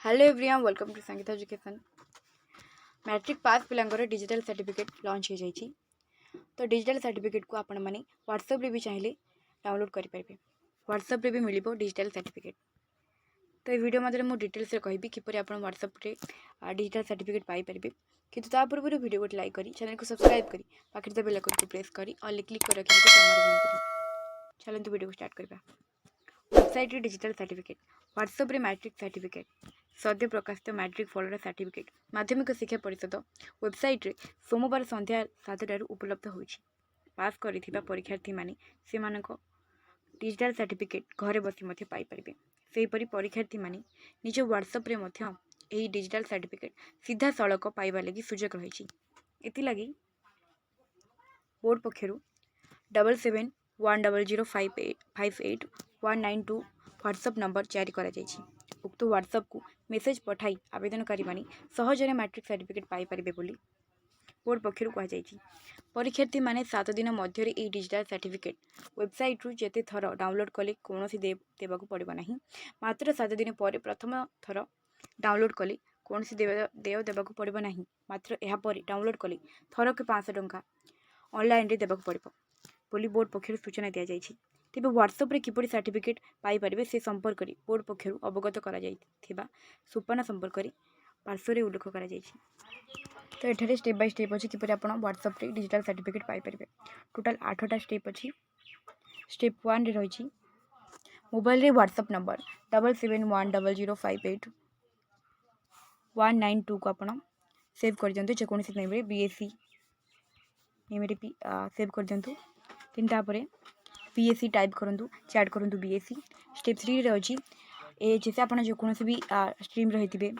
Hello everyone welcome to Sangeeta education. Matric pass पिलांकर digital certificate launch हो जाइए। तो डिजिटल सर्टिफिकेट को आपण मैंने व्हाट्सएप रे भी चाहिए डाउनलोड करेंगे। व्हाट्सएप रे भी मिल डिजिटल सर्टिफिकेट। तो ये वीडियो मध्य मुझे डिटेल्स कहबी किपर आप व्हाट्सएप रे डिजिटल सर्टिफिकेट पाइपर किंतु ता पूर्व वीडियो को लाइक करी चैनल को सब्सक्राइब करी पाखे बेल आइकन को प्रेस करी और क्लिक कर रखिए। चलते वीडियो को स्टार्ट करवा। वेबसाइट रे डिजिटल सर्टिफिकेट व्हाट्सएप रे मैट्रिक सर्टिफिकेट सद्य प्रकाशित मैट्रिक फलर सर्टिफिकेट माध्यमिक शिक्षा परिषद वेबसाइट रे सोमवार संध्या 7 उपलब्ध होइछि। पास करिथिबा परीक्षार्थी माने सेमानक डिजिटल सर्टिफिकेट घरे बसी मध्य पाई परिबे। सेहीपरि परीक्षार्थी माने निज व्हाट्सएप रे मध्य एही डिजिटल सर्टिफिकेट सीधा सड़क पाइबा लगी सुजोग रहिछि। एति लगी बोर्ड पक्षरु 7710058192 व्हाट्सएप नंबर जारी करा जाइछि। उक्त व्हाट्सएप को मेसेज पठाई आवेदनकारी माने सहजरे मैट्रिक सर्टिफिकेट पाई परिबे बोली बोर्ड पक्षरु कहा जाइछि। परीक्षार्थी माने 7 दिन मध्य ए डिजिटल सर्टिफिकेट वेबसाइट रु जेते थर डाउनलोड कले कोनोसी देबाकू पड़िबो नाही। मात्र 7 दिन पर प्रथम थर डाउनलोड कले कोनोसी देय देबाकू पड़िबो नाही। मात्र एहा पर डाउनलोड कले थरक 500 टंका ऑनलाइन रे देबाकू पड़िबो बोली बोर्ड पक्षरु सूचना दिया जाइछि। तेबे व्हाट्सएप रे किपरि सर्टिफिकेट पाई परिबे से संपर्क रे बोर्ड पक्षरु अवगत करा जाइथिबा सूचना संपर्क रे पार्श्व रे उल्लेख करा जाइछि। तो एठारे स्टेप बाय स्टेप अच्छी किपर आप व्हाट्सएप रे डिजिटल सर्टिफिकेट पाइपर। टोटाल 8टा स्टेप अच्छी। स्टेप 1 रे रही मोबाइल रे व्हाट्सएप नंबर 7710588192 को आप सेव कर दिंतु। जेकोसी टाइम बीएससी मेरे सेव कर दिंतु। तीन तापर बीएससी टाइप करूँ चैट करूँ बीएससी। स्टेप 3 रे अच्छी जैसे आप जेकोसी भी स्ट्रीम रही थे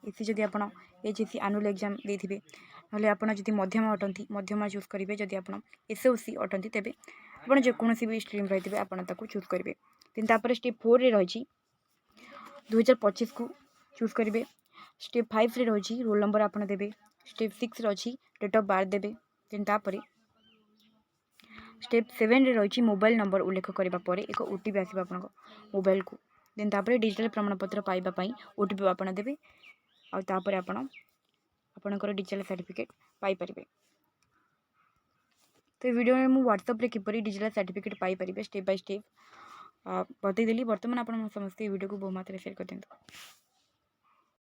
एसी जदि आप एचएससी आनुअल एग्जाम देते ना आप मध्यम अटंती मध्यम चूज करेंगे। जदि आप एसओसी अटंती तेज आप जेकोसी भी स्ट्रीम रही है आपड़ चूज करेंगे। तीन स्टेप 4 रे रही 2025 को चूज करेंगे। स्टेप 5 रे रही रोल नंबर आप देवे। स्टेप 6 रही डेट ऑफ बर्थ देवे। तीन स्टेप 7 रे रही मोबाइल नंबर उल्लेख करने पर एक ओटीपी आसो आप मोबाइल को। देन डिजिटल प्रमाणपत्र पाइबापी ओटीपी आप देवे आपर आपणकर डिजिटल सर्टिफिकेट पाइपर। तो वीडियो में मुझे व्हाट्सएप रे किपरि डिजिटल सर्टिफिकेट पाइपर स्टेप बाय स्टेप बतईदेली। बर्तमान आप समस्त वीडियो को बहु मात्रा शेयर कर दिंतु।